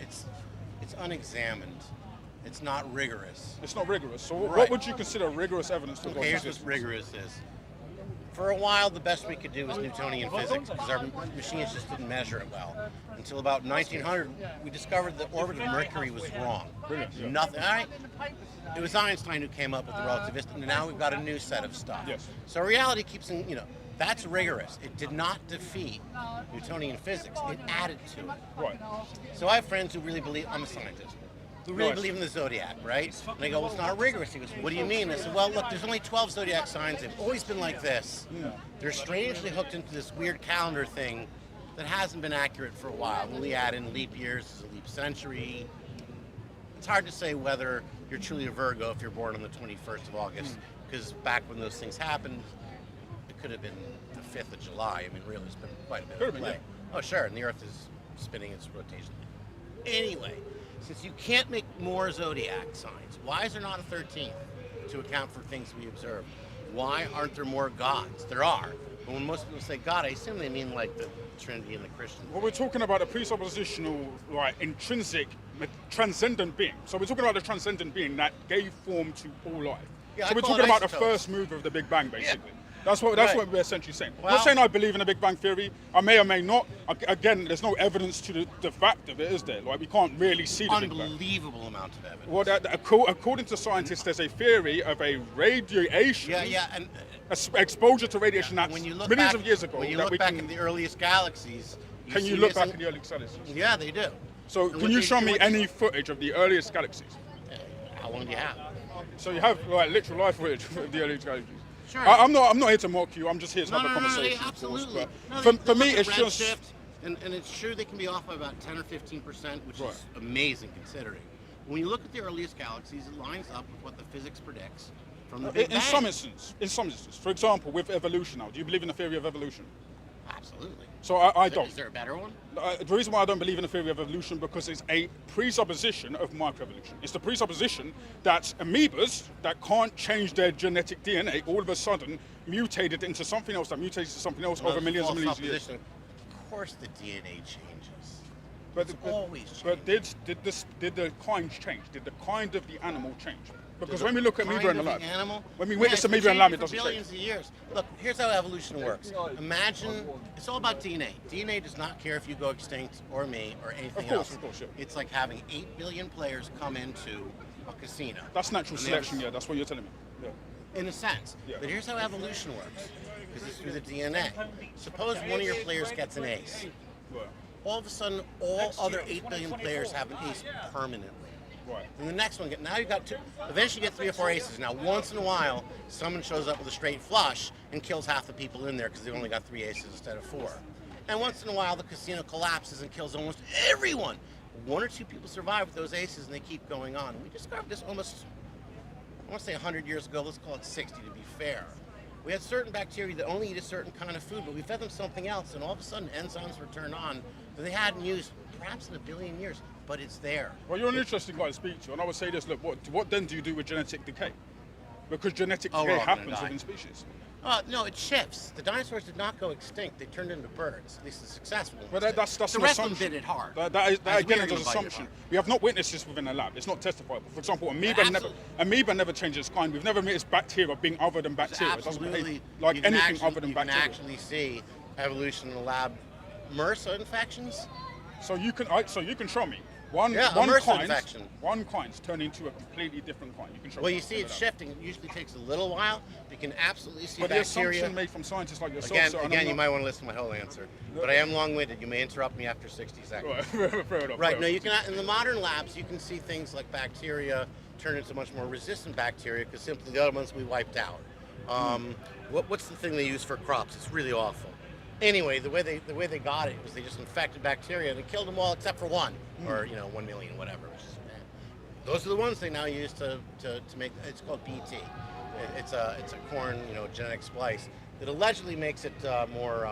it's unexamined. It's not rigorous. It's not rigorous. So Right. what would you consider rigorous evidence for God's Here's what existence? rigorous is. For a while, the best we could do was Newtonian physics because our machines just didn't measure it well. Until about 1900, we discovered the orbit of Mercury was wrong. Brilliant, yeah. Nothing. All right. It was Einstein who came up with the relativistic, and now we've got a new set of stuff. Yes. So reality keeps, that's rigorous. It did not defeat Newtonian physics. It added to it. Right. So I have friends who really believe, I'm a scientist, who really Nice. believe in the zodiac, right? And they go, well, it's not rigorous. He goes, what do you mean? I said, well, look, there's only 12 zodiac signs. They've always been like this. They're strangely hooked into this weird calendar thing that hasn't been accurate for a while. When we add in leap years, it's a leap century. It's hard to say whether you're truly a Virgo if you're born on the 21st of August, because back when those things happened, it could have been the 5th of July. I mean, really, it's been quite a bit of Could've play. been, Oh, sure, and the Earth is spinning its rotation. Anyway, since you can't make more zodiac signs, why is there not a 13th to account for things we observe? Why aren't there more gods? There are. But when most people say God, I assume they mean like the Trinity and the Christian. Well, we're talking about a presuppositional, intrinsic, transcendent being. So we're talking about the transcendent being that gave form to all life. Yeah, so I we're call talking it about the isotopes. first move of the Big Bang, basically. Yeah. That's Right. what we're essentially saying. I'm Well- not saying I believe in the Big Bang Theory. I may or may not. Again, there's no evidence to the fact of it, is there? Like, we can't really see the Big Bang. Unbelievable amount of evidence. Well, according to scientists, there's a theory of a radiation, and exposure to radiation that's when you look millions back, of years ago. when you that look we back can, at the earliest galaxies, can see you look back missing- at the early galaxies? Yeah, they do. So And can what you they show do- me what- any footage of the earliest galaxies? How long do you have? So you have literal life footage of the earliest galaxies. Sure. I'm not here to mock you. I'm just here to No, have a no, conversation. they of course, absolutely. but No, for, they for me, look it's at just redshift, and it's true they can be off by about 10 or 15%, which Right. is amazing considering. When you look at the earliest galaxies, it lines up with what the physics predicts from the Big in Bang. some instances. For example, with evolution now, do you believe in the theory of evolution? Absolutely. So I Is there- don't. Is there a better one? The reason why I don't believe in the theory of evolution because it's a presupposition of microevolution. It's the presupposition that amoebas that can't change their genetic DNA all of a sudden mutated into something else that mutates to something else Well, over it's a millions and false millions of years. supposition. Of course, the DNA changes. But, It's always but did the kind change? Did the kind of the animal change? Because when we look at Kind amoeba in the of lab, animal, when we yeah, witness it's been amoeba in the lab, it changing doesn't for billions change. of years. Look, here's how evolution works. Imagine it's all about DNA. DNA does not care if you go extinct or me or anything else. Of course, yeah. It's like having 8 billion players come into a casino. That's natural And they have- selection, yeah. That's what you're telling me. Yeah. In a sense. Yeah. But here's how evolution works. Because it's through the DNA. Suppose one of your players gets an ace. Right. All of a sudden, all other 8 billion players have an ace permanently. Right. And the next one, now you've got two. Eventually, you get 3 or 4 aces. Now, once in a while, someone shows up with a straight flush and kills half the people in there because they only got 3 aces instead of 4. And once in a while, the casino collapses and kills almost everyone. 1 or 2 people survive with those aces, and they keep going on. And we discovered this almost, I want to say 100 years ago. Let's call it 60 to be fair. We had certain bacteria that only eat a certain kind of food, but we fed them something else, and all of a sudden, enzymes were turned on that they hadn't used perhaps in a billion years. But it's there. Well, you're an interesting guy to speak to, and I would say this: look, what then do you do with genetic decay? Because genetic Oh, we're decay all gonna happens die. within species. No, it shifts. The dinosaurs did not go extinct. They turned into birds. At least the successful ones. But did. that's the an rest of them assumption. did it hard. That As again we is were an gonna bite it assumption. hard. We have not witnessed this within a lab. It's not testifiable. For example, Absolutely. amoeba never changes its kind. We've never witnessed bacteria being other than bacteria. It doesn't Absolutely. behave like You can anything actually- other than you can bacteria. actually see evolution in the lab. MRSA infections? So you can show me one Yeah, a one MRSA kind, infection. one kind's turning into a completely different kind. You can show Well, me you see something it's like that. shifting. It usually takes a little while. You can absolutely see But the bacteria. assumption made from scientists like yourself. Again, so, and I'm again, you not- might want to listen to my whole answer. But I am long-winded. You may interrupt me after 60 seconds. Right, fair enough. Right. fair No, enough. you can. In the modern labs, you can see things like bacteria turn into much more resistant bacteria because simply the other ones we wiped out. What's the thing they use for crops? It's really awful. Anyway, the way they got it was they just infected bacteria and it killed them all except for one, or 1 million, whatever. Which is, those are the ones they now use to make. It's called BT. It's a corn genetic splice that allegedly makes it more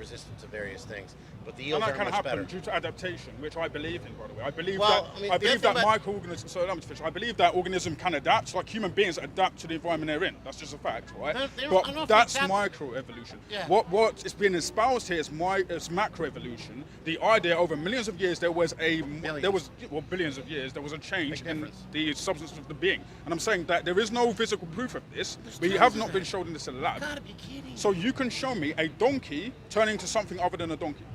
resistant to various things. But the And yields that are can much happen better. due to adaptation, which I believe in, by the way. I believe Well, that I mean, I the believe other that thing microorganisms. So let me finish. I believe that organism can adapt, like human beings adapt to the environment they're in. That's just a fact, right? I don't know But if that's that's- microevolution. Yeah. What is being espoused here is macroevolution. The idea over millions of years billions of years there was a change Big in difference. the substance of the being, and I'm saying that there is no physical proof of this. We tons have of not been it. shown this in the lab. You gotta be kidding. So you can show me a donkey turning into something other than a donkey.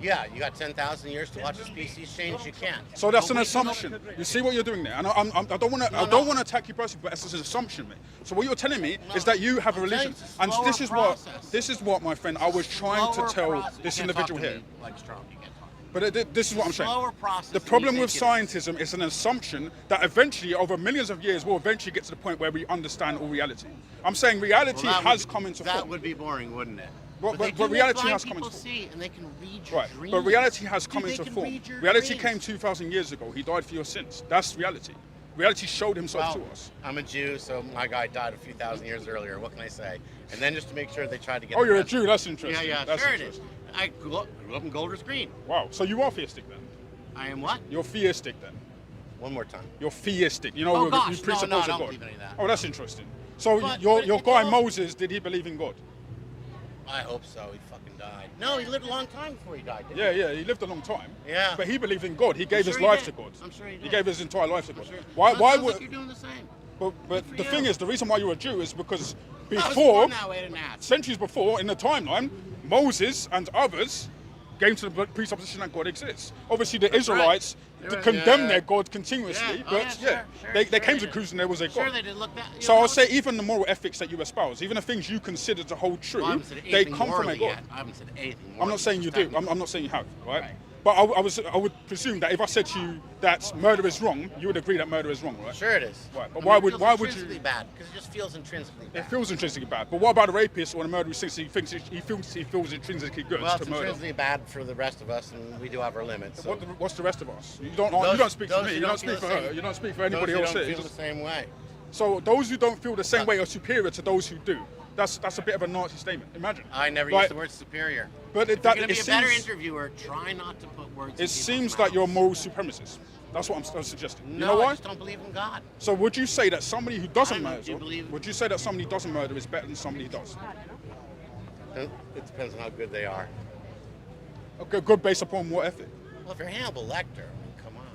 Yeah, you got 10,000 years to watch a species change. You can't. So that's But an we can assumption. only- You see what you're doing there, and I don't want to. No, I no. don't want to attack you personally, but that's an assumption, mate. So what you're telling me is that you have a I'm telling religion, you, it's a and slower this is process. this is what, my friend, I was trying to Slower tell process. this You can't talk individual to here. me like Trump. You can't talk. But this is what I'm saying. Slower process The than you problem with think it is. scientism is an assumption that eventually, over millions of years, we'll eventually get to the point where we understand all reality. I'm saying reality Well, that has would- come into That form. would be boring, wouldn't it? But they do let reality blind has come people into form. see, and they can read your Right, dreams. but reality has come Dude, they into can form. read your Reality dreams. came 2,000 years ago. He died for your sins. That's reality. Reality showed himself Well, to us. I'm a Jew, so my guy died a few thousand years earlier. What can I say? And then just to make sure they tried to get. Oh, the you're a rest- Jew. That's Yeah, interesting. yeah, That's sure it is. interesting. I grew up in Golders Green. Wow. So you are theistic then? I am what? You're theistic then? One more time. You're theistic. You know, Oh, you gosh, no, presuppose no, I a don't God. believe any of that. Oh, that's interesting. So But your it's guy all- Moses, did he believe in God? I hope so. He fucking died. No, he lived a long time before he died. Didn't Yeah, he? yeah. He lived a long time. Yeah. But he believed in God. He gave sure his he life did. to God. I'm sure he He did. gave his entire life to God. Sure. Why? Well, Why sounds would? like you're doing the same. But Good for the you. thing is, the reason why you're a Jew is because I was before, born that way, didn't I? centuries before, in the timeline, Moses and others came to the presupposition that God exists. Obviously, the That's right. Israelites They were- condemned yeah. their God continuously, Yeah. Oh, but yeah, sure, they sure came to they the conclusion there was a Sure, God. they did. Look that. So I'll say even the moral ethics that you espouse, even the things you consider to hold true, Well, I haven't said they anything come from a morally God. yet. I haven't said anything. I'm morally, not saying you just do. technically. I'm not saying you have, right? Right. But I would presume that if I said to you that murder is wrong, you would agree that murder is wrong, right? Sure it is. Right, but I mean, why it would- feels why would you- intrinsically bad? Because it just feels intrinsically bad. It feels intrinsically bad. But what about a rapist or a murderer who thinks he feels intrinsically good Well, to it's murder? intrinsically bad for the rest of us, and we do have our limits. So. What's the rest of us? You don't speak for Those me. who You don't speak feel for the her. same- You don't speak for those anybody who else don't here. feel the same way. So those who don't feel the same way are superior to those who do. That's a bit of a Nazi statement. Imagine. I never Like, used the word superior. But If it, you're that, going to it be a better seems interviewer, try not to put words in it people's seems like you're a mouths. moral supremacist. That's what I'm suggesting. No, You know I why? just don't believe in God. So would you say that somebody who doesn't I don't know, murder, do you believe- would you say that somebody who doesn't murder is better than somebody who does? It depends on how good they are. Okay, good based upon what ethic? Well, if you're Hannibal Lecter, I mean, come on.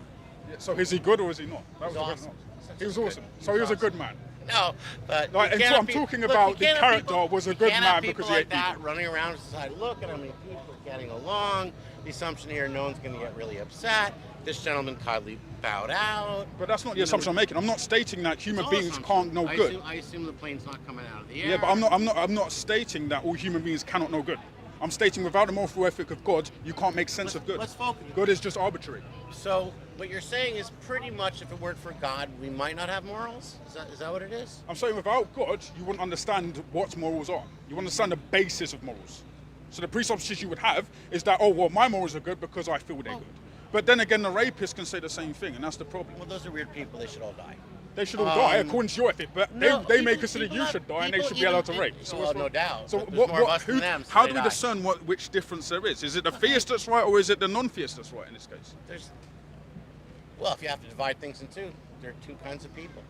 Yeah, so is he good or is he not? That He's the awesome. question. He was Good. awesome. He So was he was a awesome. good man. No, but Like, you and can't so I'm have talking look, about you the can't have character people- was a you good can't man have because people he like ate that people. running around society. Look at how many people are getting along. The assumption here, no one's going to get really upset. This gentleman kindly bowed out. But that's not the You know, assumption I'm making. I'm not stating that human It's all beings assumption. can't know good. I assume the plane's not coming out of the air. Yeah, but I'm not stating that all human beings cannot know good. I'm stating without the moral ethic of God, you can't make sense of good. Let's focus. Good is just arbitrary. So what you're saying is pretty much, if it weren't for God, we might not have morals. Is that what it is? I'm saying without God, you wouldn't understand what morals are. You wouldn't understand the basis of morals. So the presupposition you would have is that, oh, well, my morals are good because I feel they're Oh. good. But then again, the rapist can say the same thing, and that's the problem. Well, those are weird people. They should all die. They should all die according to your ethic, but no, they may people- consider people you have- should die and they people should be allowed to even rape. think- So well, what's no wrong? doubt, So but there's more of us than them, so how they do we die. discern which difference there is? Is it the theist that's right, or is it the non-theist that's right in this case? Well, if you have to divide things in two, there are two kinds of people.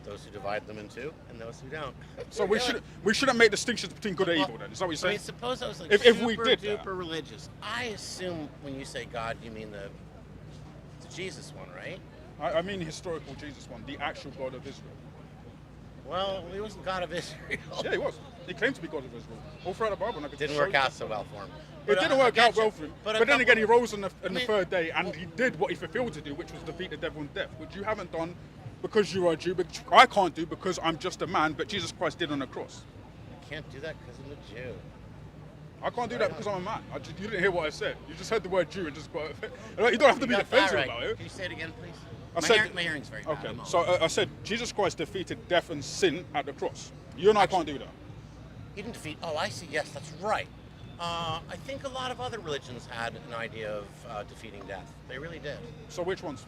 Those who divide them in two, and those who don't. So we shouldn't make distinctions between good and evil. Then is that what you're I saying? mean, suppose I was like If super we did duper that. religious. I assume when you say God, you mean the Jesus one, right? I mean historical Jesus one, the actual God of Israel. Well, he wasn't God of Israel. Yeah, he was. He claimed to be God of Israel. All throughout the Bible. And I could Didn't show work you. out so well for him. It But didn't I work get out you. well for him. But, But then again, he rose on the mean- third day and he did what he fulfilled to do, which was defeat the devil in death, which you haven't done because you are a Jew, but I can't do because I'm just a man, but Jesus Christ did on the cross. I can't do that because I'm a Jew. I can't do that because I'm a man. You didn't hear what I said. You just heard the word Jew and just got you don't have to be You got that defensive right. about it. Can you say it again, please? I said- My hearing's very bad. Okay, I'm old. so I said Jesus Christ defeated death and sin at the cross. You and I can't do that. He didn't defeat. Oh, I see. Yes, that's right. I think a lot of other religions had an idea of defeating death. They really did. So which ones?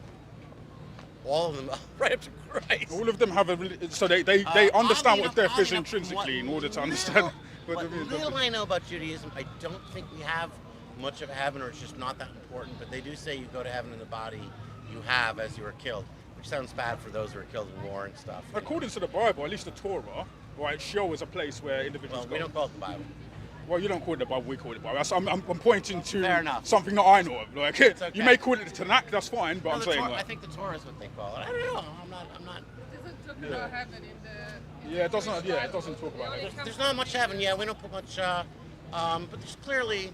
All of them, right up to Christ. All of them have a so they understand oddly what enough- death oddly is enough, intrinsically in order to no, understand. But What the- little I know about Judaism, I don't think we have much of a heaven, or it's just not that important. But they do say you go to heaven in the body you have as you were killed, which sounds bad for those who are killed in war and stuff. According to the Bible, at least the Torah, right, Sheol is a place where individuals Well, we go. don't call it the Bible. Well, you don't call it the Bible, we call it the Bible. I'm pointing Fair to enough. something that I know of. Like, okay. you may call it the Tanakh, that's fine, but No, I'm the saying Torah, like, I think the Torah is what they call it. I don't know. I'm not. It doesn't talk about heaven in the. yeah, it doesn't talk about it. There's not much heaven. Yeah, we don't put much. But there's clearly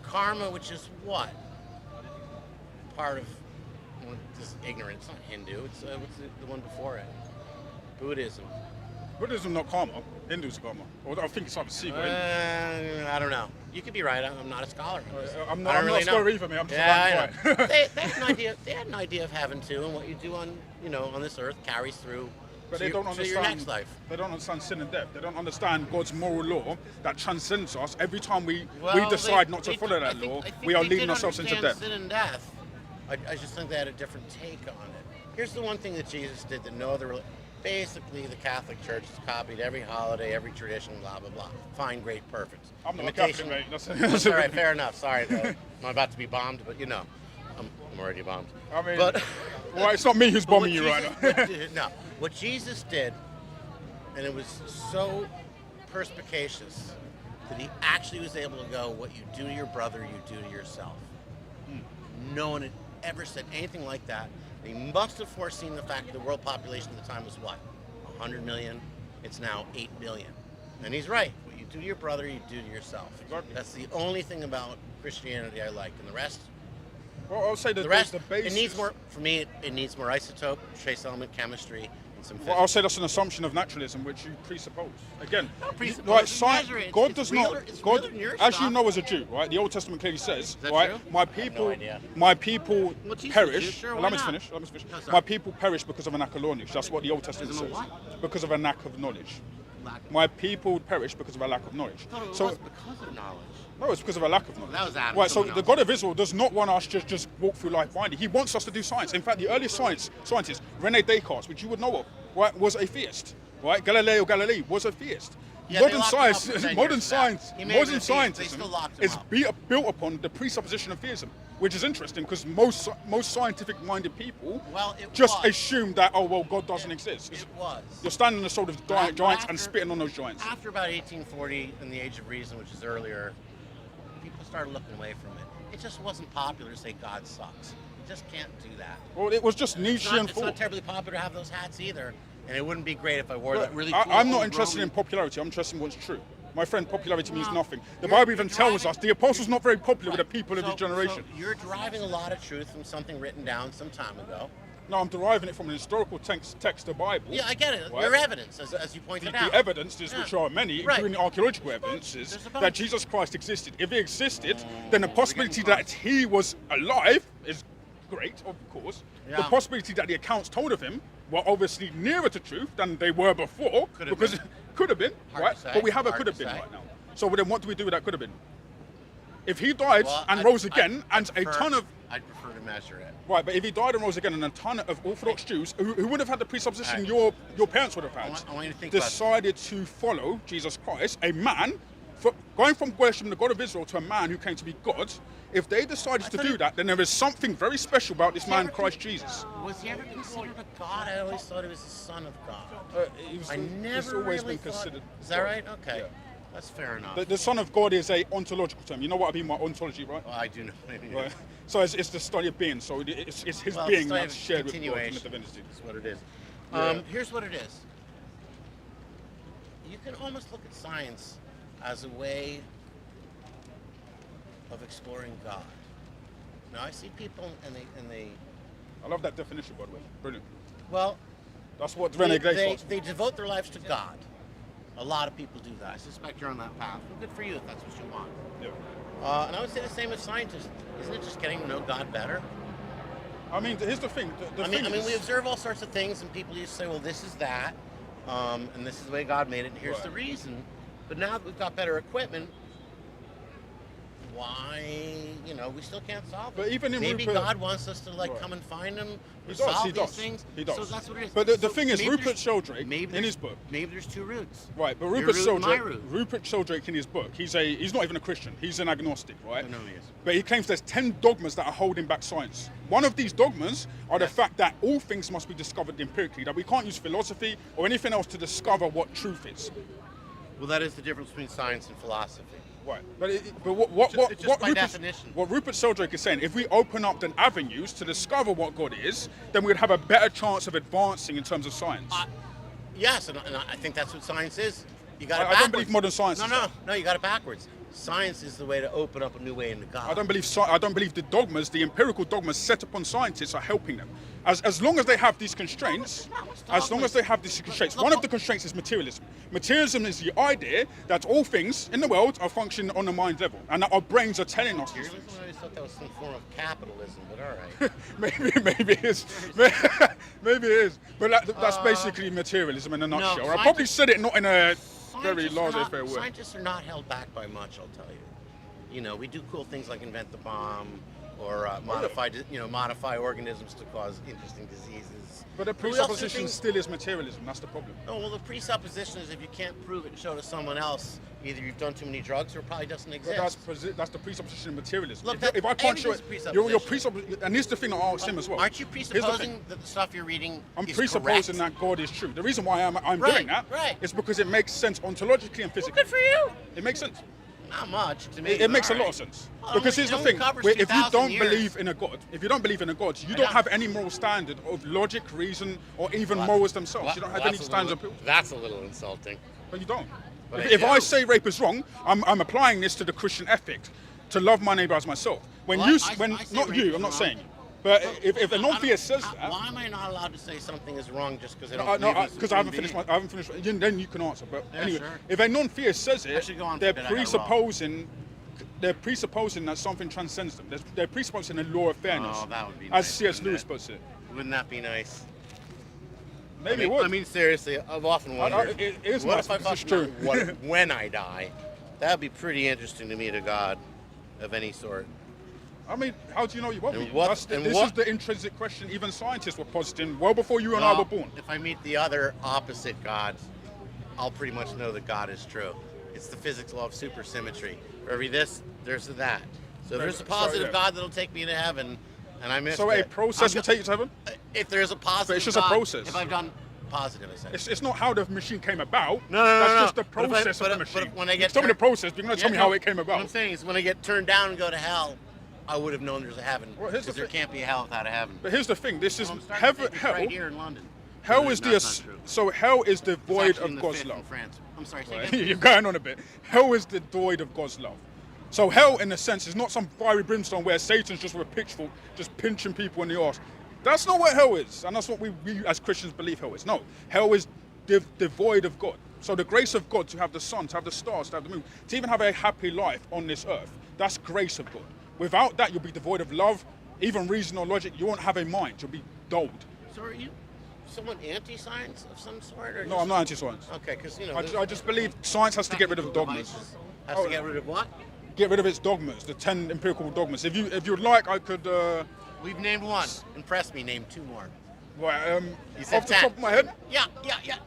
karma, which is what part of this ignorance. Not Hindu. It's what's the one before it? Buddhism. Buddhism not karma, Hindu's karma. Or I think it's like Siva. I don't know. You could be right. I'm not a scholar. I'm I not don't really a scholar know. either, mate. I'm just Yeah, a I know. guy. they had an idea. They had an idea of heaven too, and what you do on on this earth carries through. But to they your, don't to your understand. next life. They don't understand sin and death. They don't understand God's moral law that transcends us. Every time we Well, decide not to they- follow I that think- law, I think we are they leading did ourselves into understand death. Sin and death. I just think they had a different take on it. Here's the one thing that Jesus did that no other. Basically, the Catholic Church has copied every holiday, every tradition, blah blah blah. Fine, great, perfect. I'm not a Imitation- Catholic, mate. That's all right, fair enough. Sorry, though. I'm about to be bombed, but I'm already bombed. I mean, but well, it's not me who's But bombing you right now. no, what Jesus did, and it was so perspicacious that he actually was able to go, what you do to your brother, you do to yourself. No one had ever said anything like that. He must have foreseen the fact that the world population at the time was what? 100 million? It's now 8 billion. And he's right. What you do to your brother, you do to yourself. Exactly. That's the only thing about Christianity I like. And the rest, Well, I'll say that the rest, the basis. it needs more, for me, it needs more isotope, trace element chemistry, and some physics. Well, I'll say that's an assumption of naturalism, which you presuppose. Again, Not presuppose, right? you Science, measure it. God It's does realer- not. it's God, realer than your as you stuff. know, as a Jew, right? The Old Testament clearly says, that right? true? My I have no people, idea. my people Well, Jesus perish. did, sure, Allow why me to not? finish. Allow me to finish. No, sorry. My people perish because of a lack of knowledge. That's what the Old Testament Because of says. a what? Because of a lack of knowledge. Lack of- My people perish because of a lack of knowledge. I thought it So was because of knowledge. no, it's because of a lack of knowledge. That was Adam, Right, so someone the else. God of Israel does not want us to just walk through life blindly. He wants us to do science. In fact, the earliest scientist, Rene Descartes, which you would know of, right, was a theist. Right, Galileo Galilei was a theist. Yeah, they Modern locked him up science, for 10 modern years for that. science, He may have modern been a theist, they scientism still locked him is up. built upon the presupposition of theism, which is interesting because most scientific-minded people Well, it just was. assume that God doesn't exist. It was. You're standing on the shoulders of Well, giants after- and spitting on those giants. After about 1840, in the Age of Reason, which is earlier, people started looking away from it. It just wasn't popular to say God sucks. You just can't do that. Well, it was just It's Nietzsche not, and it's not thought. terribly popular to have those hats either, and it wouldn't be great if I wore that Look, really cool I'm not old interested Roman- in popularity. I'm interested in what's true. My friend, popularity means Well, nothing. The you're- Bible you're even tells driving- us the apostles not very popular with the Right. people of So- his generation. So you're deriving a lot of truth from something written down some time ago. No, I'm deriving it from an historical text, the Bible. Yeah, I get it. Right. Your evidence, as you pointed out. The evidence is, Yeah. which are many, Right. including archaeological evidences, There's a bunch. that Jesus Christ existed. If he existed, then the we're possibility getting that he was alive is great, of course. The Yeah. possibility that the accounts told of him were obviously nearer to truth than they were before, Could have because been. could have been, Hard right? to say. But we have a Hard could have to been say. right now. So then, what do we do with that could have been? If he died Well, and I'd- rose again, I'd and a prefer- ton of I'd prefer to measure it. right, but if he died and rose again, and a ton of Orthodox Jews who would have had the presupposition Alright. your parents would have had, I want you to think about it. decided to follow Jesus Christ, a man, going from worshiping the God of Israel to a man who came to be God. If they decided I to thought do he- that, then there is something very special about this he man, ever Christ con- Jesus. Was he ever considered a god? I always thought he was the son of God. He's I never always really been thought. considered. Is that God. right? Okay, Yeah. that's fair enough. The Son of God is a ontological term. You know what I mean by ontology, right? well, I do know. What I mean. Right. So it's the study of being. So it's his Well, being it's like that's shared with God in the continuation. divinity. That's what it is. Yeah. Here's what it is. You can almost look at science as a way of exploring God. Now I see people and they I love that definition, by the way. Brilliant. well That's what they, Renegade they, was. they devote their lives to God. A lot of people do that. I suspect you're on that path. Well, good for you if that's what you want. Yeah. And I would say the same with scientists. Isn't it just getting to know God better? I mean, here's the thing. The I thing mean, is, we observe all sorts of things, and people used to say, "Well, this is that, and this is the way God made it, and here's Right. the reason." But now that we've got better equipment, why, you know, we still can't solve it. But even in maybe Rupert- God wants us to like Right. come and find him. He solve does. He these does. things. He does. So that's what it is. But the So thing is, maybe Rupert there's- Sheldrake maybe in there's- his book. Maybe there's two routes. Right, but Your Rupert route and my Sheldrake, route. Rupert Sheldrake in his book, he's not even a Christian. He's an agnostic, right? I know he is. But he claims there's 10 dogmas that are holding back science. One of these dogmas are the Yes. fact that all things must be discovered empirically, that we can't use philosophy or anything else to discover what truth is. Well, that is the difference between science and philosophy. Right, but what It's just by definition. what Rupert Sheldrake is saying, if we open up the avenues to discover what God is, then we'd have a better chance of advancing in terms of science. Yes, and I think that's what science is. You got it I backwards. don't believe modern science No, is no, that. no. You got it backwards. Science is the way to open up a new way into God. I don't believe the dogmas, the empirical dogmas set upon scientists are helping them. As long as they have these constraints, one of the constraints is materialism. Materialism is the idea that all things in the world are functioning on the mind level, and that our brains are telling us this. I always thought that was some form of capitalism, but all right. maybe it is. Maybe it is. But that's basically materialism in a nutshell. I probably scientists- said it not in a very Scientists are laissez-faire not- way. Scientists are not held back by much, I'll tell you. You know, we do cool things like invent the bomb or modify organisms to cause interesting diseases. But the we also do presupposition things- still is materialism. That's the problem. No, well, the presupposition is if you can't prove it and show to someone else, either you've done too many drugs or it probably doesn't But exist. that's the presupposition of materialism. Look, if I can't show it, everything's your presupposition. and here's the thing I asked him as well. Aren't you Here's the thing. presupposing that the stuff you're reading I'm is presupposing correct? that God is true. The reason why I'm Right, doing that right. is because it makes sense ontologically and physically. Good for you. It makes sense. Not much to me. It but makes a all lot right. of sense. Well, Because it here's the only thing: covers if you 2,000 don't years. believe in a God, you I don't know. have any moral standard of logic, reason, or even morals themselves. You don't have any standards of people. That's a little insulting. But you don't. But If I I do. say rape is wrong, I'm applying this to the Christian ethic, to love my neighbor as myself. When Well, you, I when say not rape you, is I'm not wrong. saying you. But if a non-theist says that, Why am I not allowed to say something is wrong just because I no, don't believe it's a because I haven't human finished. being? I haven't finished. Then you can answer. But Yeah, anyway, sure. if a non-theist says it, Actually, go on for they're a bit, I gotta presupposing that something transcends them. They're presupposing a law of fairness, Oh, that would be as nice, C.S. wouldn't Lewis it? puts it. Wouldn't that be nice? Maybe it would. I mean, seriously, I've often wondered. it is what nice if I because it's fucking true. when I die? That'd be pretty interesting to meet a god of any sort. I mean, how do you know you won't And be? what- This and is what- the intrinsic question even scientists were positing well before you and I Well, were born. If I meet the other opposite gods, I'll pretty much know that God is true. It's the physics law of supersymmetry. For every this, there's a that. So if there's a positive yeah. God that'll take me to heaven, and I missed So it. a process will take you to heaven? If there's a positive it's just a God, process. If I've done positive, essentially. It's not how the machine came about. No, That's no. just the But if I- process but of the if- but machine. if when I You get tell me the turned- process, but you're going to tell me how it came What about. I'm saying is when I get turned down and go to hell, I would have known there's a heaven. Well, here's Because the there thing. can't be a hell without a heaven. But here's the thing: this is Well, I'm starting to heaven, think it's hell. right here in London. Hell No, is that's not true. so hell is the It's void actually in of the God's fifth in love. France. I'm sorry, say Right? again? You're going on a bit. Hell is the void of God's love. So hell, in a sense, is not some fiery brimstone where Satan's just with a pitchfork, just pinching people in the arse. That's not what hell is, and that's what we as Christians believe hell is. No, hell is the void of God. So the grace of God to have the sun, to have the stars, to have the moon, to even have a happy life on this earth. That's grace of God. Without that, you'll be devoid of love, even reason or logic. You won't have a mind. You'll be dulled. So are you someone anti-science of some sort? Or No, just- I'm not anti-science. Okay, because you know. I just believe science has to get rid of dogmas. Has Oh, to get rid of what? Get rid of its dogmas, the 10 empirical dogmas. If you'd like, I could. We've named one. Impress me. Name two more. You said Off the 10. top of my head, Yeah.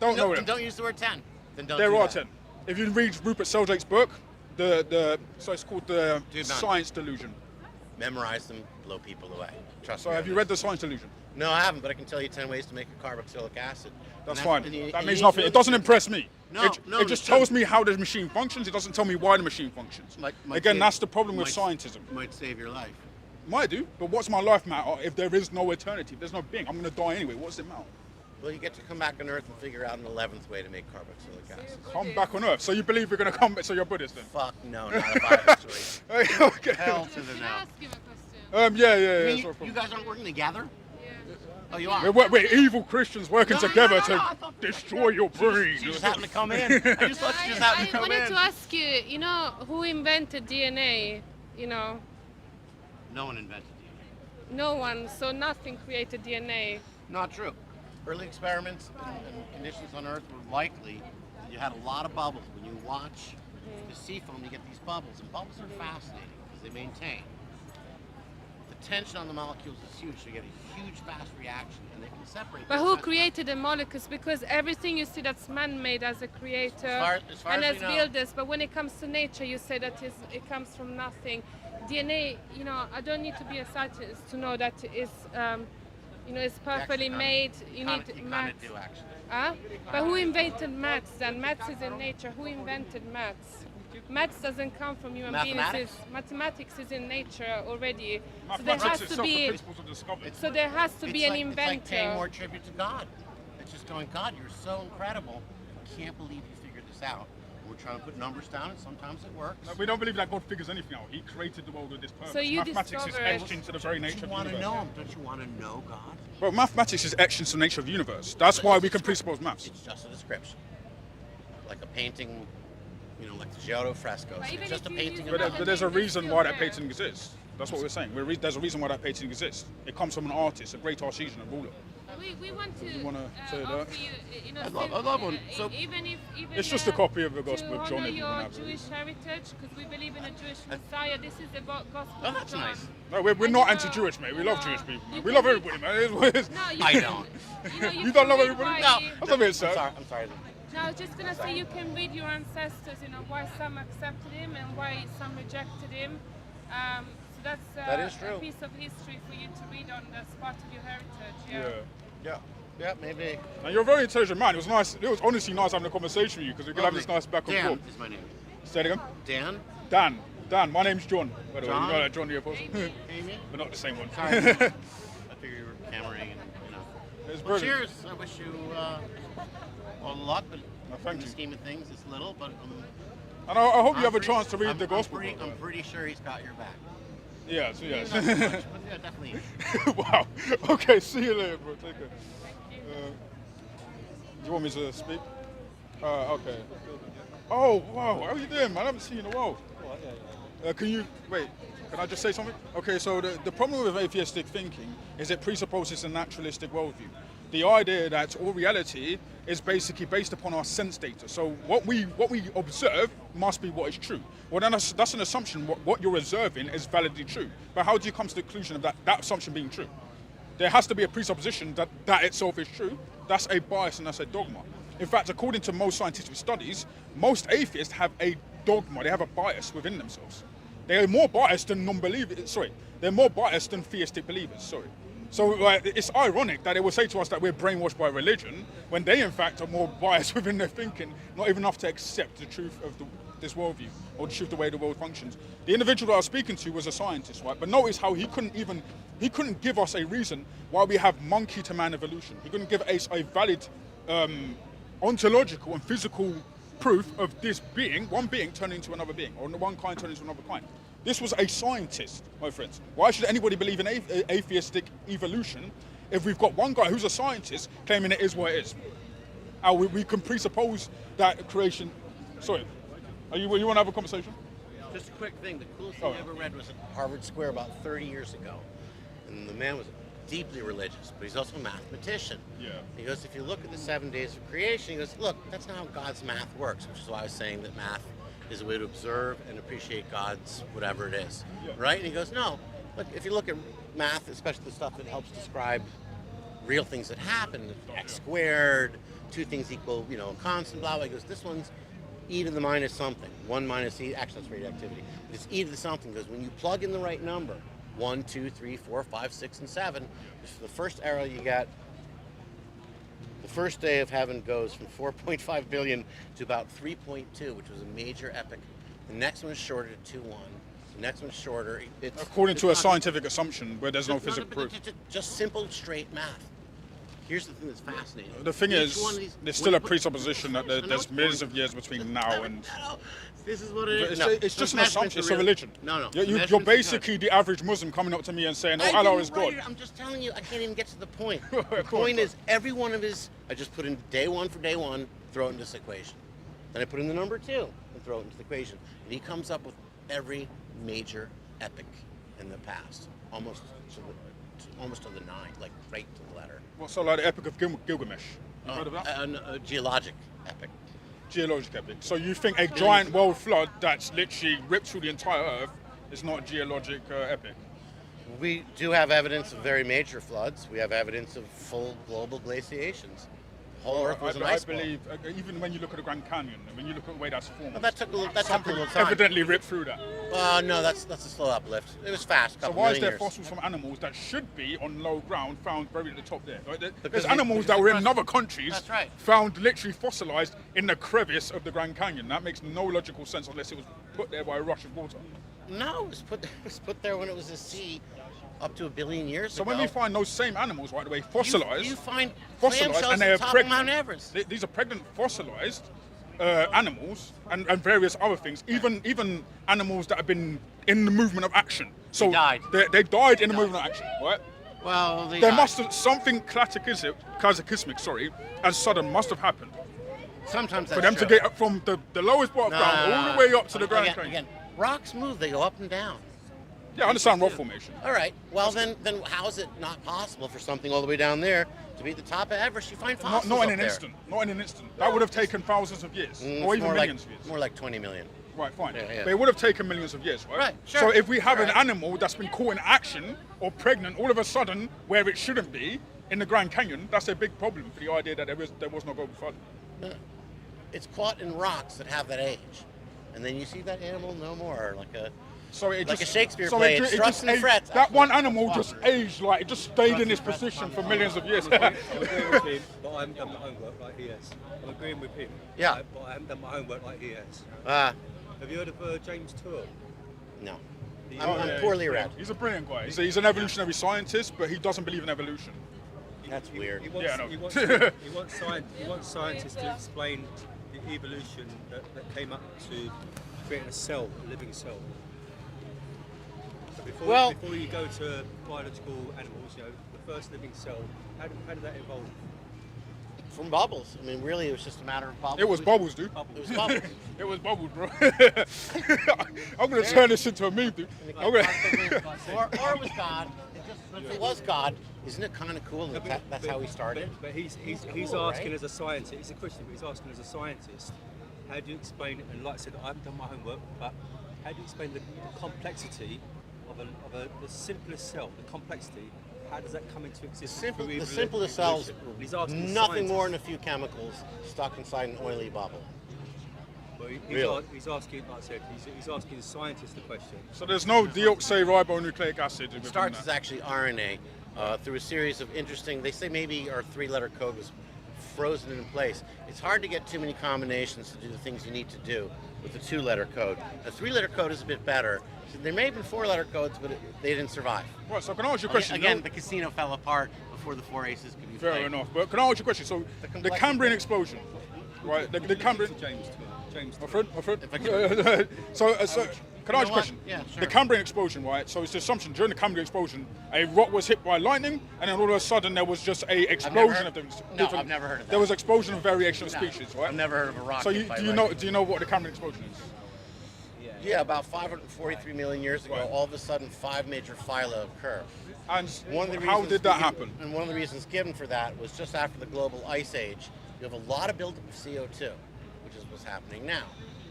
Don't know Then them. don't use the word 10. Then don't. there do are that. 10. If you read Rupert Sheldrake's book, so it's called the Do not. Science Delusion. Memorize them. Blow people away. Trust So me. have on you this. read the Science Delusion? No, I haven't, but I can tell you 10 ways to make a carboxylic acid. That's And fine. and you- That and means you nothing. need It to- doesn't impress me. No, it no, it just it tells shouldn't. me how the machine functions. It doesn't tell me why the machine functions. Might Again, save- that's the problem with might- scientism. Might save your life. Might do, but what's my life matter if there is no eternity? If there's no being, I'm going to die anyway. What's it matter? Well, you get to come back on Earth and figure out an 11th way to make carboxylic acid. Come back on Earth. So you believe you're going to come back? So you're Buddhist then? Fuck no, not if I have a choice. Okay. Hell to the Can no. I ask you a question? Yeah. You, mean it's not a you problem. guys aren't working together? Yeah. Oh, you are? We're evil Christians working No, no, together no, to no, I thought- destroy your brain. She just happened to come in. I just thought she just happened to I come wanted in. to ask you, you know, who invented DNA? You know, No one invented DNA. no one, so nothing created DNA. Not true. Early experiments and conditions on Earth were likely that you had a lot of bubbles. When you watch the sea foam, you get these bubbles, and bubbles are fascinating because they maintain. tension on the molecules is huge. So you get a huge fast reaction, and they can separate. But those who fast created the molecules? Because everything you see that's man-made as a creator as far and as as we know. builders, but when it comes to nature, you say that it comes from nothing. DNA, I don't need to be a scientist to know that it's perfectly made. You need kind maths. of do actually. Huh? But who invented maths then? Maths is in nature. Who invented maths? Maths doesn't come from human beings. Mathematics is in nature already. So there Mathematics has to itself, the be. principles of discovery. So there has to be an It's like paying inventor. more tribute to God. It's just going, God, you're so incredible. Can't believe you figured this out. We're trying to put numbers down, and sometimes it works. We don't believe that God figures anything out. He created the world with this purpose. So you Mathematics is discovered- etched into the very nature Don't of you want the to universe. know him? Don't you want to know God? Well, mathematics is etched into the nature of the universe. That's why we can presuppose maths. It's just a description. Like a painting, like the Giotto frescoes. But even It's just a if you painting. use of it But there's a It's reason still why that there. painting exists. That's what we're saying. There's a reason why that painting exists. It comes from an artist, a great artisan, a ruler. We want to You wanna say that? offer you, I love one. So- even It's just a copy of the Gospel of to John, honor if you your wanna have it. Jewish heritage, because we believe in a Jewish Messiah. This is the Gospel Oh, of that's John. nice. No, we're And not you know- anti-Jewish, mate. We love Jewish people, you man. We can love read- everybody, man. It is what it is. No, I can- don't. You You can don't love read everybody? why- No. That's a bit I'm sad. sorry. I'm sorry. No, I was just gonna say you can read your ancestors. Why some accepted him and why some rejected him. So that's That is true. a piece of history for you to read on. That's part of your heritage. Yeah. Yeah, maybe. And you're a very intelligent man. It was nice. It was honestly nice having a conversation with you because we could have this nice back and Dan forth. is my name. Say it again. Dan? Dan. My name's John. By the way, John? you know that John the Apostle. Amy. Amy? We're not the same one. Sorry. I figured you were cameraing and, It's Well, brilliant. cheers. I wish you all the luck, but thank in the you. scheme of things, it's little, but And I hope you have a I'm chance to read I'm- the gospel. I'm pretty sure he's got your back. Yes. Not so much, but yeah, definitely. Wow. Okay, see you later, bro. Take care. Do you want me to speak? Okay. Oh, wow. How are you doing, man? I haven't seen you in a while. Can you wait? Can I just say something? Okay, so the problem with atheistic thinking is it presupposes a naturalistic worldview. The idea that all reality is basically based upon our sense data. So what we observe must be what is true. Well, then that's an assumption. What you're observing is validly true. But how do you come to the conclusion of that assumption being true? There has to be a presupposition that that itself is true. That's a bias and that's a dogma. In fact, according to most scientific studies, most atheists have a dogma. They have a bias within themselves. They are more biased than non-believers. Sorry, they're more biased than theistic believers. Sorry. So it's ironic that they will say to us that we're brainwashed by religion when they, in fact, are more biased within their thinking, not even enough to accept the truth of this worldview or the truth of the way the world functions. The individual that I was speaking to was a scientist, right? But notice how he couldn't give us a reason why we have monkey to man evolution. He couldn't give us a valid ontological and physical proof of one being turning into another being, or one kind turning into another kind. This was a scientist, my friends. Why should anybody believe in atheistic evolution if we've got one guy who's a scientist claiming it is what it is? We can presuppose that creation. Sorry, you want to have a conversation? Just a quick thing. The coolest thing I ever read was at Harvard Square about 30 years ago. And the man was deeply religious, but he's also a mathematician. Yeah. He goes, if you look at the 7 days of creation, he goes, look, that's not how God's math works, which is why I was saying that math is a way to observe and appreciate God's whatever it is, right? And he goes, no, look, if you look at math, especially the stuff that helps describe real things that happen, x squared, two things equal, a constant, blah, blah. He goes, this one's e to the minus something, 1 minus e, actually that's radioactivity, but it's e to the something. Because when you plug in the right number, 1, 2, 3, 4, 5, 6, and 7, the first arrow you get, the first day of heaven goes from 4.5 billion to about 3.2, which was a major epic. The next one is shorter to 2.1. The next one's shorter. According to a scientific assumption where there's no physical proof. Just simple, straight math. Here's the thing that's fascinating. The thing Each is, one of these- there's when still you a put- presupposition that I know there's it's millions boring. of years between now and... No, this is what it is. It's just an assumption. It's a religion. No. You're basically the average Muslim coming up to me and saying, "Oh, Allah is God." I'm just telling you, I can't even get to the point. Go The on, point go is, every one of his, I just put in day one for day one, throw it in this equation. Then I put in the number 2 and throw it into the equation. And he comes up with every major epic in the past, almost to the 9, like right to the letter. What's so like the Epic of Gilgamesh? You heard of that? A geologic epic. Geologic epic. So you think a giant world flood that's literally ripped through the entire Earth is not a geologic epic? We do have evidence of very major floods. We have evidence of full global glaciations. The whole Earth was an I ice ball. believe, even when you look at the Grand Canyon, and when you look at the way that's formed, Well, that took a little something time. evidently ripped through that. No, that's a slow uplift. It was fast. So Couple why is million there years. fossils from animals that should be on low ground found buried at the top there? Like, there's Because animals we that were in trust- other countries That's right. found literally fossilized in the crevice of the Grand Canyon. That makes no logical sense unless it was put there by a rush of water. No, it was put there when it was a sea up to 1 billion years So ago. when we find those same animals, right away, fossilized, you find fossilized, clam shells and they're at the top of Mount pregnant. Everest. These are pregnant fossilized animals and various other things, even animals that have been in the movement of action. So They died. They died in the movement of action, right? Well, There must have something cataclysmic, and sudden must have happened sometimes that's for them to true. get up from the lowest part of ground all the way up to the Grand Canyon. Again, rocks move; they go up and down. Yeah, I understand rock formation. All right. Well, then how is it not possible for something all the way down there to be at the top of Everest? You find fossils Not in up an there. instant. Not in an instant. That would have taken thousands of years, It's or even more millions like, of years. More like 20 million. Right, fine. Yeah. But it would have taken millions of years, right? Right, sure. So if we have an Right. animal that's been caught in action or pregnant all of a sudden where it shouldn't be in the Grand Canyon, that's a big problem for the idea that there was no global flood. It's caught in rocks that have that age, and then you see that animal no more, like a a Shakespeare play. It struts and aged- frets. That one animal just aged, like it just stayed in this position for millions of years. I'm agreeing with him, but I haven't done my homework like he has. I'm agreeing with him. Yeah. But I haven't done my homework like he has. Ah, Have you heard of James Tour? no. Oh, I'm yeah, poorly read. He's a brilliant guy. He's an evolutionary scientist, but he doesn't believe in evolution. That's weird. He wants, Yeah, I know. he wants scientists to explain the evolution that came up to creating a cell, a living cell. So before you go to biological animals, the first living cell, how did that evolve? From bubbles. I mean, really, it was just a matter of bubbles. It was bubbles, dude. It was bubbles. It was bubbles, bro. I'm gonna turn this into a meme, dude. I'm gonna. or it was God. If it was God, isn't it kind of cool that that's how he started? But he's cool, asking right? as a scientist. He's a Christian, but he's asking as a scientist. How do you explain it? And like I said, I haven't done my homework, but how do you explain the complexity of the simplest cell? The complexity. How does that come into existence? The simplest cells, He's asking nothing more than scientists. a few chemicals stuck inside an oily bubble. Well, Really? he's asking, like I said, he's asking the scientist the question. So there's no deoxyribonucleic acid. It starts as actually RNA through a series of interesting, they say maybe our 3-letter code was frozen in place. It's hard to get too many combinations to do the things you need to do with the 2-letter code. The 3-letter code is a bit better. There may have been 4-letter codes, but they didn't survive. Right, so can I ask you a question? Again, the casino fell apart before the 4 aces could be Fair played. enough. But can I ask you a question? So the complexity- Cambrian explosion, right? The Cambrian. James Tour. My friend. If I could- so can I You ask know you a what? question? Yeah, sure. The Cambrian explosion, right? So it's the assumption during the Cambrian explosion, a rock was hit by lightning, and then all of a sudden there was just a explosion of different. No, I've never heard of that. There was explosion of variation of species, right? I've never heard of a rocket. So by do you know what the Cambrian explosion is? Yeah, about 543 million years ago, Right. all of a sudden 5 major phyla occur. And One of the how reasons did that given- happen? And one of the reasons given for that was just after the global ice age, you have a lot of buildup of CO2, which is what's happening now.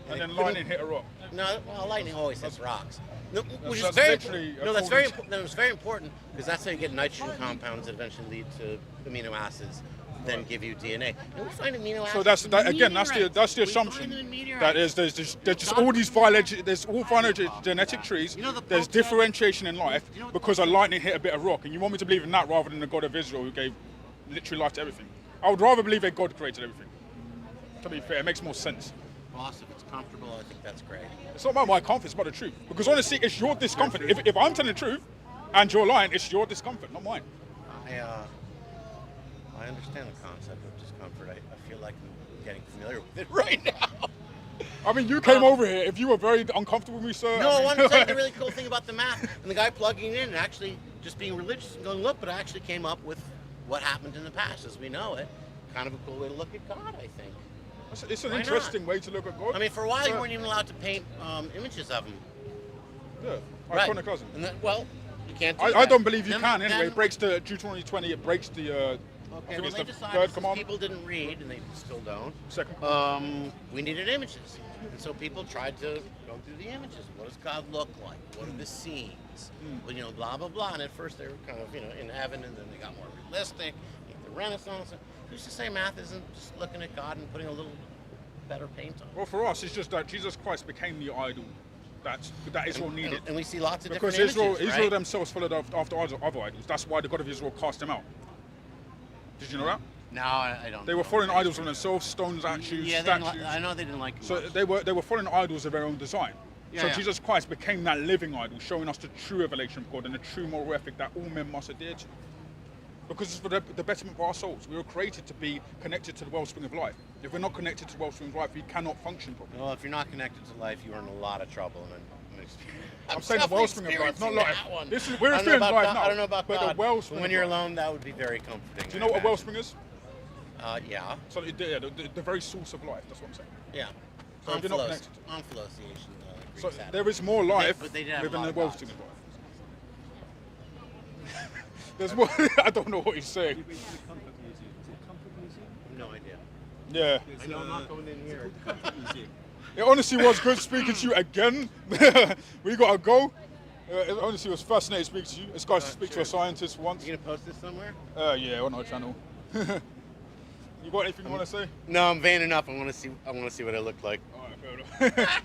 And it then couldn't- lightning hit a rock. No, well, lightning always hits rocks. No, which is that's very literally important. No, that's very according important. It's very important because that's how you get nitrogen compounds that eventually lead to amino acids, then give you DNA. And we find amino acids. So that's in again. That's the meteorites. We assumption find them in meteorites. that is there's just all these there's all phylogenetic trees. You know, the There's Pope said- differentiation in life You know what because a lightning hit a bit of rock, and you want me to believe in that rather than the God of Israel who gave literally life to everything. I would rather believe that God created everything. To be fair, it makes more sense. Boss, if it's comfortable, I think that's great. It's not about my comfort, it's about the truth. Because honestly, it's your discomfort. If I'm telling the truth and you're lying, it's your discomfort, not mine. I understand the concept of discomfort. I feel like I'm getting familiar with it right now. I mean, you came over here. If you were very uncomfortable with me, sir. No, I mean- want to say the really cool thing about the math and the guy plugging in and actually just being religious and going, look, but I actually came up with what happened in the past as we know it. Kind of a cool way to look at God, I think. It's an Why interesting way to look at God. I mean, for a while you weren't even allowed to paint images of him. yeah, Right. iconoclasm. And then, well, you can't do I that. don't believe you Then- can anyway. then- It breaks the Deuteronomy 20. It breaks the Okay, think well, it's they the decided third since commandment. people didn't read, and they still don't. Second. We needed images, and so people tried to go through the images. What does God look like? What are the scenes? Well, you know, blah blah blah. And at first they were kind of, you know, in heaven, and then they got more realistic. The Renaissance. Who's to say math isn't just looking at God and putting a little better paint on it? Well, for us, it's just that Jesus Christ became the idol that Israel needed. And we see lots of Because different Israel images, right? themselves followed after other idols. That's why the God of Israel cast them out. Did you know that? No, I don't. They were following idols of themselves, stone statues, Yeah, they didn't statues. I know they didn't like. So much. they were following idols of their own design. Yeah, So yeah. Jesus Christ became that living idol, showing us the true revelation of God and the true moral ethic that all men must adhere to. Because it's for the betterment of our souls. We were created to be connected to the wellspring of life. If we're not connected to the wellspring of life, we cannot function properly. Well, if you're not connected to life, you are in a lot of trouble. And I'm saying the definitely wellspring of life, not life. experiencing that one. This is- we're I don't know experiencing about life God- now, I don't know about but the God. wellspring When of you're life. alone, that would be very comforting. Do you know what a wellspring is? Yeah. So the very source of life. That's what I'm saying. Yeah. So if you're not Omphalos- connected. Omphilosation. So Greeks had there it. is more life But they did have a within lot the of wellspring gods. of life. There's more. I don't know what he's saying. You've been to the Comfort Museum. Is it Comfort Museum? No idea. Yeah. It's, I know I'm not going in here. Comfort Museum. It honestly was good speaking to you again. We gotta go. It honestly was fascinating speaking to you. It's nice to speak to sure. a scientist for once. You gonna post this somewhere? Yeah, on our channel. You got anything you want to say? No, I'm vain enough. I want to see. I want to see what I look like. All right, fair enough.